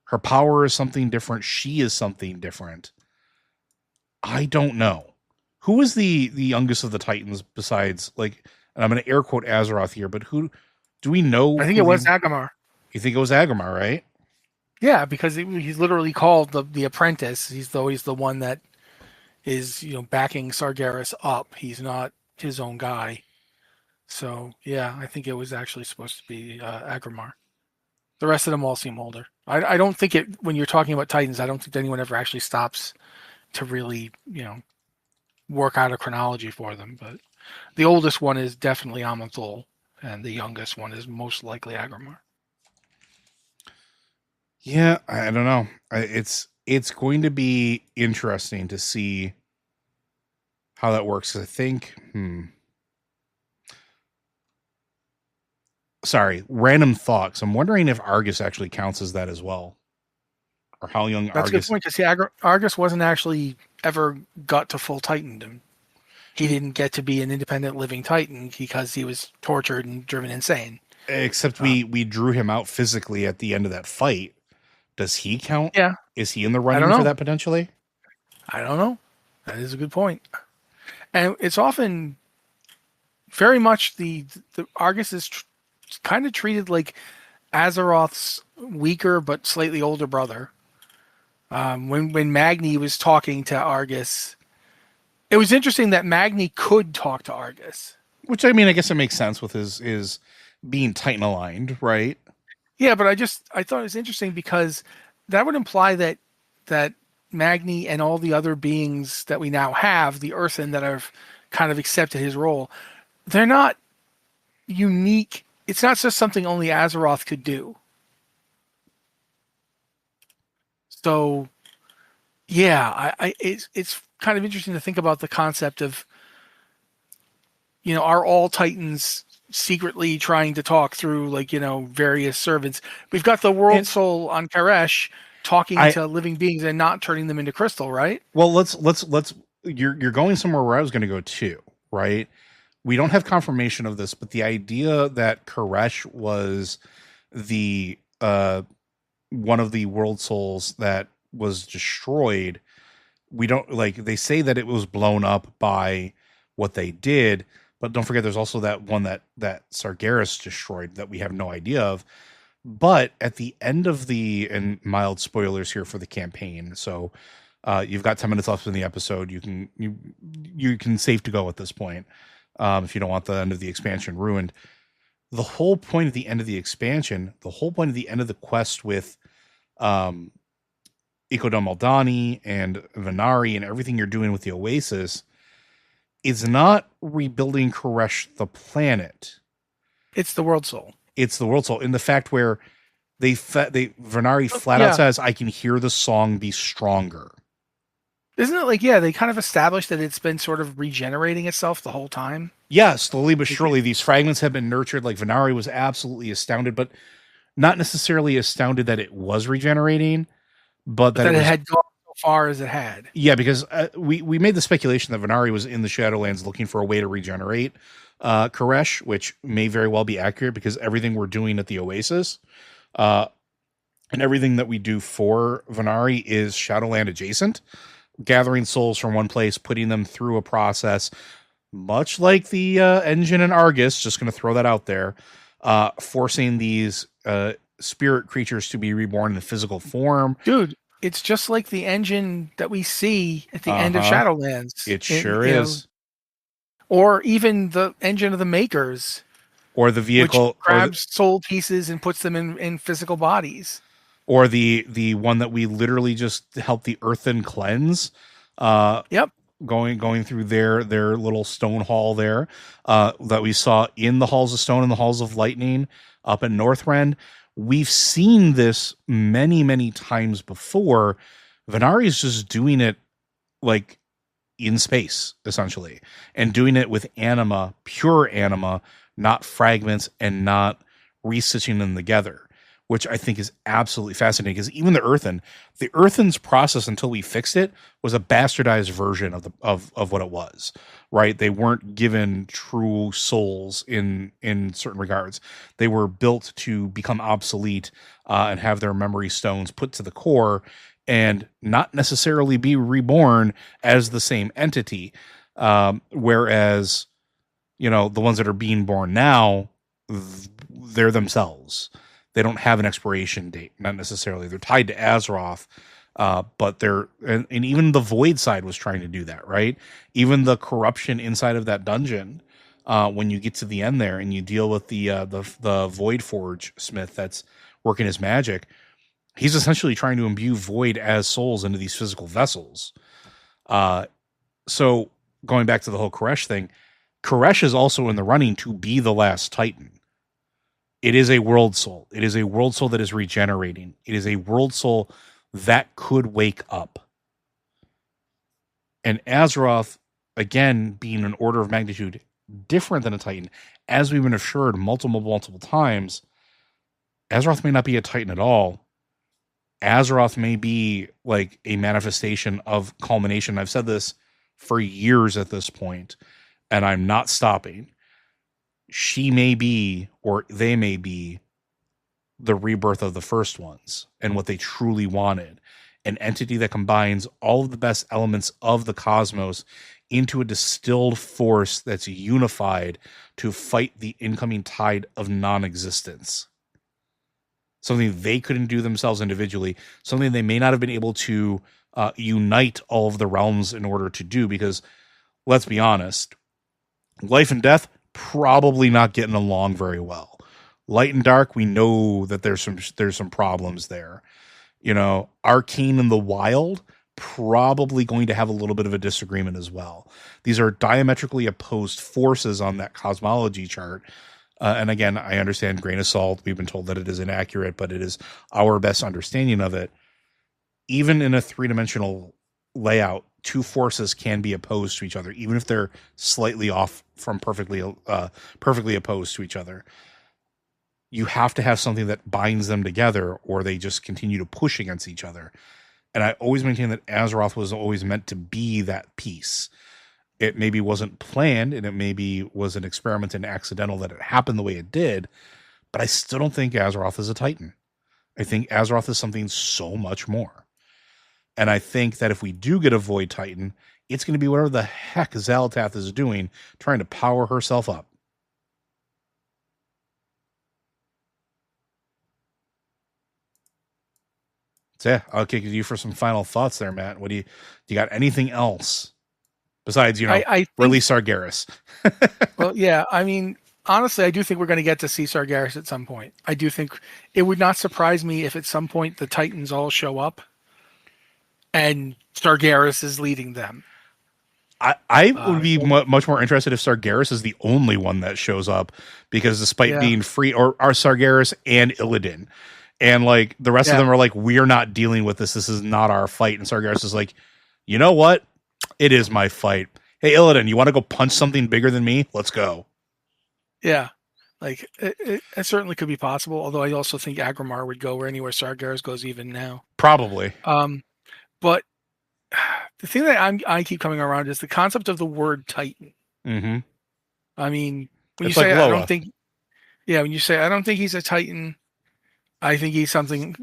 Her power is something different. She is something different. I don't know. Who is the youngest of the Titans besides, like, and I'm going to air quote Azeroth here, but who do we know? I think it was Agamar. You think it was Agamar, right? Yeah, because he's literally called the apprentice. He's always the one that is backing Sargeras up. He's not his own guy. So yeah, I think it was actually supposed to be Agamar. The rest of them all seem older. I don't think it, when you're talking about Titans, I don't think anyone ever actually stops to really, work out a chronology for them. But the oldest one is definitely Aman'Thul, and the youngest one is most likely Agamar. Yeah, I don't know. It's going to be interesting to see how that works. I think, sorry, random thoughts. I'm wondering if Argus actually counts as that as well, or how young That's Argus. a good point, because Argus wasn't actually ever got to full Titandom. He didn't get to be an independent living Titan because he was tortured and driven insane. Except we drew him out physically at the end of that fight. Does he count? Yeah. Is he in the running for that potentially? I don't know. That is a good point. And it's often very much the Argus is kind of treated like Azeroth's weaker but slightly older brother. When Magni was talking to Argus, it was interesting that Magni could talk to Argus. Which, I mean, I guess it makes sense with his being Titan aligned, right? Yeah, but I thought it was interesting because that would imply that Magni and all the other beings that we now have, the Earthen, that have kind of accepted his role, they're not unique. It's not just something only Azeroth could do. So, yeah, it's kind of interesting to think about the concept of, are all Titans secretly trying to talk through, like, various servants. We've got the world soul on Karesh talking to living beings and not turning them into crystal, right? Well, let's you're going somewhere where I was going to go too, right? We don't have confirmation of this, but the idea that Karesh was the one of the world souls that was destroyed, we don't, like, they say that it was blown up by what they did, but don't forget there's also that one that Sargeras destroyed that we have no idea of. But at the end of and mild spoilers here for the campaign, so you've got 10 minutes left in the episode. You can safe to go at this point, if you don't want the end of the expansion ruined. The whole point of the end of the expansion, the whole point of the end of the quest with Iko Aldani and Venari and everything you're doing with the Oasis is not rebuilding Karesh the planet. It's the world soul. It's the world soul, in the fact where Venari flat out says, I can hear the song be stronger. Isn't it like, they kind of established that it's been sort of regenerating itself the whole time? Yeah, slowly but surely these fragments have been nurtured. Like, Venari was absolutely astounded, but not necessarily astounded that it was regenerating, but that it had gone so far as it had. Yeah, because we made the speculation that Venari was in the Shadowlands looking for a way to regenerate Karesh, which may very well be accurate because everything we're doing at the Oasis and everything that we do for Venari is Shadowland adjacent, gathering souls from one place, putting them through a process, much like the engine in Argus, just going to throw that out there, forcing these spirit creatures to be reborn in physical form. Dude, it's just like the engine that we see at the Uh end of huh. Shadowlands, It sure is. or even the engine of the Makers, Or the which vehicle, grabs soul pieces and puts them in physical bodies. or the one that we literally just help the earthen cleanse. Uh, Yep. going through their little stone hall there, that we saw in the halls of stone and the halls of lightning up in Northrend. We've seen this many times before. Venari's just doing it like in space, essentially, and doing it with anima, pure anima, not fragments, and not restitching them together, which I think is absolutely fascinating. Because even the earthen's process until we fixed it was a bastardized version of what it was. Right? They weren't given true souls in certain regards. They were built to become obsolete, and have their memory stones put to the core, and not necessarily be reborn as the same entity. Whereas, the ones that are being born now, they're themselves. They don't have an expiration date, not necessarily. They're tied to Azeroth, but and even the Void side was trying to do that, right? Even the corruption inside of that dungeon, when you get to the end there and you deal with the Void Forge smith that's working his magic, he's essentially trying to imbue Void as souls into these physical vessels. So going back to the whole Koresh thing, Koresh is also in the running to be the last Titan. It is a world soul. It is a world soul that is regenerating. It is a world soul that could wake up. And Azeroth, again, being an order of magnitude different than a Titan, as we've been assured multiple times, Azeroth may not be a Titan at all. Azeroth may be like a manifestation of culmination. I've said this for years at this point, and I'm not stopping. She may be, or they may be, the rebirth of the first ones and what they truly wanted. An entity that combines all of the best elements of the cosmos into a distilled force that's unified to fight the incoming tide of non-existence. Something they couldn't do themselves individually, something they may not have been able to unite all of the realms in order to do, because let's be honest, life and death probably not getting along very well. Light and dark, we know that there's some problems there. Arcane and the wild probably going to have a little bit of a disagreement as well. These are diametrically opposed forces on that cosmology chart. And again, I understand grain of salt. We've been told that it is inaccurate, but it is our best understanding of it. Even in a three-dimensional layout, two forces can be opposed to each other, even if they're slightly off from perfectly opposed to each other. You have to have something that binds them together, or they just continue to push against each other. And I always maintain that Azeroth was always meant to be that piece. It maybe wasn't planned, and it maybe was an experiment and accidental that it happened the way it did, but I still don't think Azeroth is a Titan. I think Azeroth is something so much more. And I think that if we do get a Void Titan, it's going to be whatever the heck Xal'atath is doing, trying to power herself up. So yeah, I'll kick it to you for some final thoughts there, Matt. Do you got anything else besides, I think, release Sargeras? well, yeah, I mean, honestly, I do think we're going to get to see Sargeras at some point. I do think it would not surprise me if at some point the Titans all show up and Sargeras is leading them. I would be much more interested if Sargeras is the only one that shows up, because despite being free, or are Sargeras and Illidan, and like the rest of them are like, we're not dealing with this. This is not our fight. And Sargeras is like, you know what? It is my fight. Hey, Illidan, you want to go punch something bigger than me? Let's go. Yeah. Like, it certainly could be possible, although I also think Agrimar would go anywhere Sargeras goes even now. Probably. But the thing that I keep coming around is the concept of the word Titan. Mm-hmm. I mean, when it's you say, like I don't think, when you say, I don't think he's a Titan, I think he's something,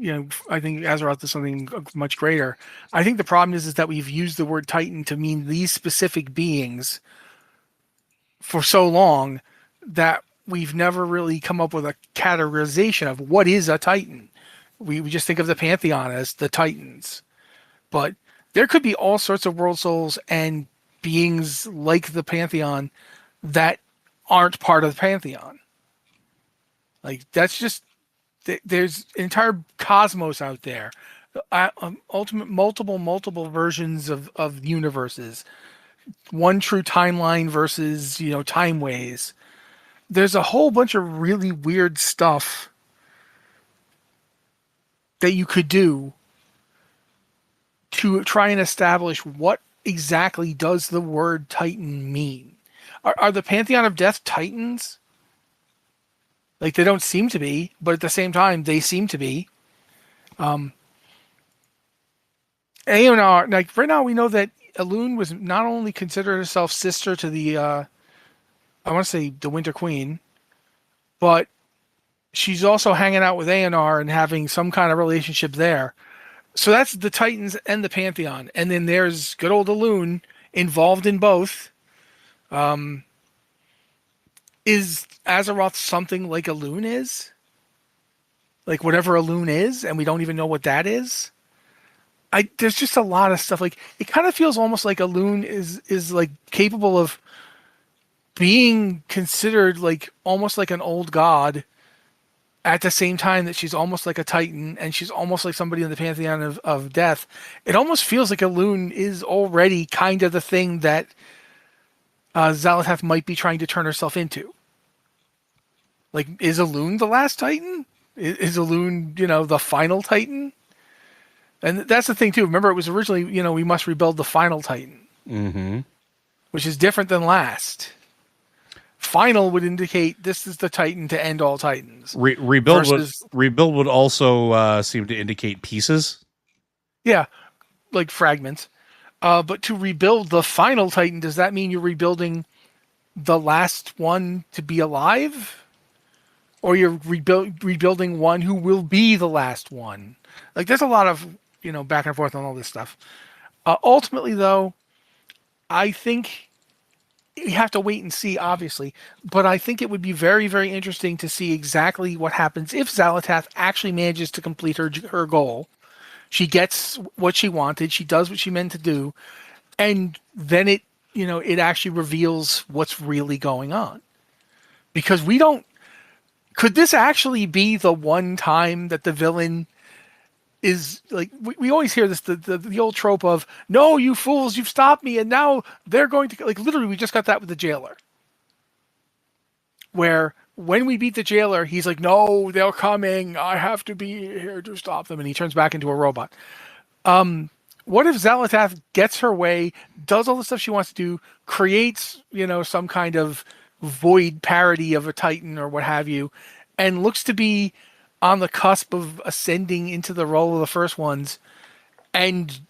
I think Azeroth is something much greater. I think the problem is that we've used the word Titan to mean these specific beings for so long that we've never really come up with a categorization of what is a Titan. We just think of the Pantheon as the Titans. But there could be all sorts of world souls and beings like the Pantheon that aren't part of the Pantheon. Like, that's just, there's an entire cosmos out there. Ultimate, multiple versions of universes. One true timeline versus, time ways. There's a whole bunch of really weird stuff that you could do to try and establish what exactly does the word Titan mean. Are the Pantheon of Death Titans? Like, they don't seem to be, but at the same time, they seem to be. Aeonar, like, right now we know that Elune was not only considered herself sister to the, I want to say the Winter Queen, but she's also hanging out with Aeonar and having some kind of relationship there. So that's the Titans and the Pantheon. And then there's good old Elune involved in both. Is Azeroth something like Elune is? Like whatever Elune is, and we don't even know what that is? There's just a lot of stuff. Like, it kind of feels almost like Elune is like capable of being considered like almost like an old god at the same time that she's almost like a Titan and she's almost like somebody in the Pantheon of Death. It almost feels like Elune is already kind of the thing that Xal'atath might be trying to turn herself into. Like, is Elune the last Titan? Is Elune, the final Titan? And that's the thing, too. Remember, it was originally, we must rebuild the final Titan. Mm-hmm. Which is different than last. Final would indicate this is the Titan to end all Titans. Rebuild would also seem to indicate pieces. Yeah, like fragments. But to rebuild the final Titan, does that mean you're rebuilding the last one to be alive? Or you're rebuilding one who will be the last one? Like, there's a lot of, back and forth on all this stuff. Ultimately, though, I think you have to wait and see, obviously. But I think it would be very, very interesting to see exactly what happens if Xal'atath actually manages to complete her goal. She gets what she wanted. She does what she meant to do. And then it actually reveals what's really going on. Because could this actually be the one time that the villain is like, we always hear this, the old trope of, no, you fools, you've stopped me, and now they're going to, like, literally, we just got that with the jailer. Where when we beat the jailer, he's like, no, they're coming, I have to be here to stop them, and he turns back into a robot. What if Xal'atath gets her way, does all the stuff she wants to do, creates, some kind of void parody of a Titan or what have you, and looks to be on the cusp of ascending into the role of the first ones, and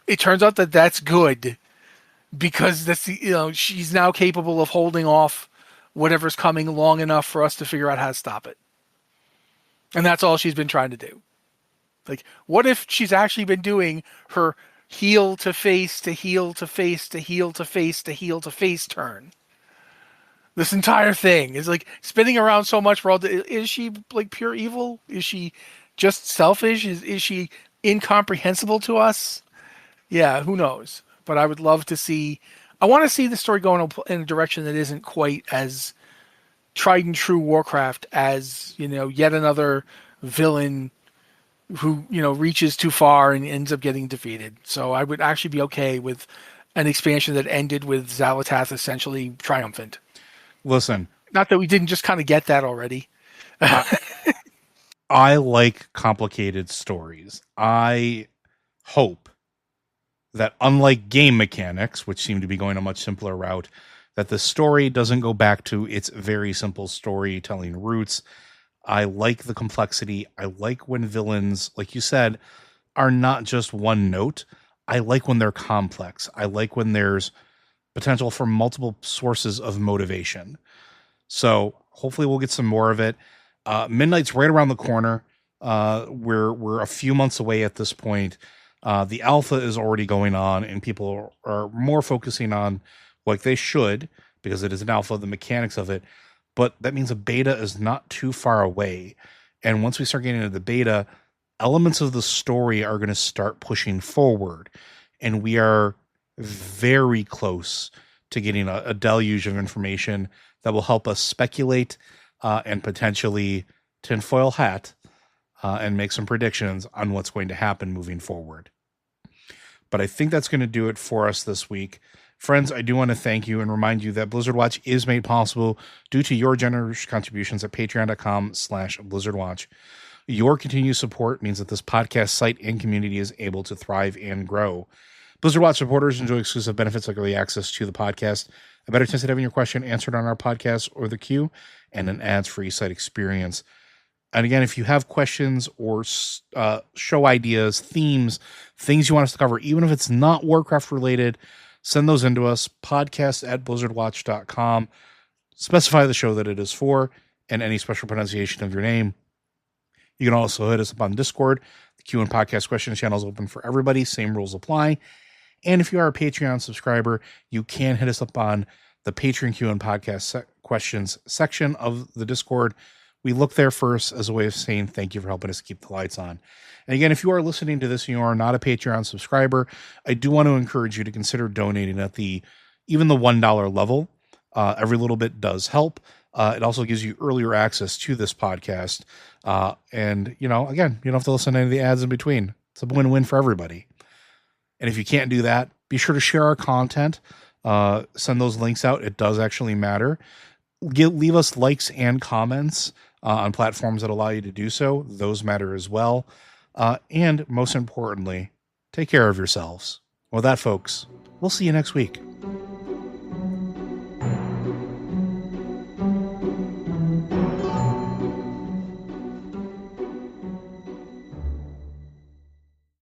it turns out that that's good because that's she's now capable of holding off whatever's coming long enough for us to figure out how to stop it, and that's all she's been trying to do. Like, what if she's actually been doing her heel to face to heel to face to heel to face to heel to face turn? This entire thing is like spinning around so much. Is she like pure evil? Is she just selfish? Is she incomprehensible to us? Yeah, who knows? But I would love to see. I want to see the story going in a direction that isn't quite as tried and true Warcraft as yet another villain who reaches too far and ends up getting defeated. So I would actually be okay with an expansion that ended with Xal'atath essentially triumphant. Listen, not that we didn't just kind of get that already. I like complicated stories. I hope that, unlike game mechanics, which seem to be going a much simpler route, that the story doesn't go back to its very simple storytelling roots. I like the complexity. I like when villains, like you said, are not just one note. I like when they're complex. I like when there's potential for multiple sources of motivation. So hopefully we'll get some more of it. Midnight's right around the corner. We're a few months away at this point. The alpha is already going on, and people are more focusing on, like they should, because it is an alpha, the mechanics of it. but that means a beta is not too far away. And once we start getting into the beta, elements of the story are going to start pushing forward. And we are very close to getting a deluge of information that will help us speculate and potentially tinfoil hat and make some predictions on what's going to happen moving forward. But I think that's going to do it for us this week. Friends, I do want to thank you and remind you that Blizzard Watch is made possible due to your generous contributions at patreon.com/BlizzardWatch. Your continued support means that this podcast site and community is able to thrive and grow. Blizzard Watch supporters enjoy exclusive benefits like early access to the podcast, a better chance at having your question answered on our podcast or the queue, and an ads-free site experience. And again, if you have questions or show ideas, themes, things you want us to cover, even if it's not Warcraft related, send those into us, podcast@blizzardwatch.com. Specify the show that it is for and any special pronunciation of your name. You can also hit us up on Discord. The Q&A podcast questions channel is open for everybody. Same rules apply. And if you are a Patreon subscriber, you can hit us up on the Patreon Q&A podcast questions section of the Discord. We look there first as a way of saying thank you for helping us keep the lights on. And again, if you are listening to this and you are not a Patreon subscriber, I do want to encourage you to consider donating at even the $1 level. Every little bit does help. It also gives you earlier access to this podcast. And, again, you don't have to listen to any of the ads in between. It's a win-win for everybody. And if you can't do that, be sure to share our content. Send those links out. It does actually matter. Leave us likes and comments on platforms that allow you to do so. Those matter as well. And most importantly, take care of yourselves. With that, folks, we'll see you next week.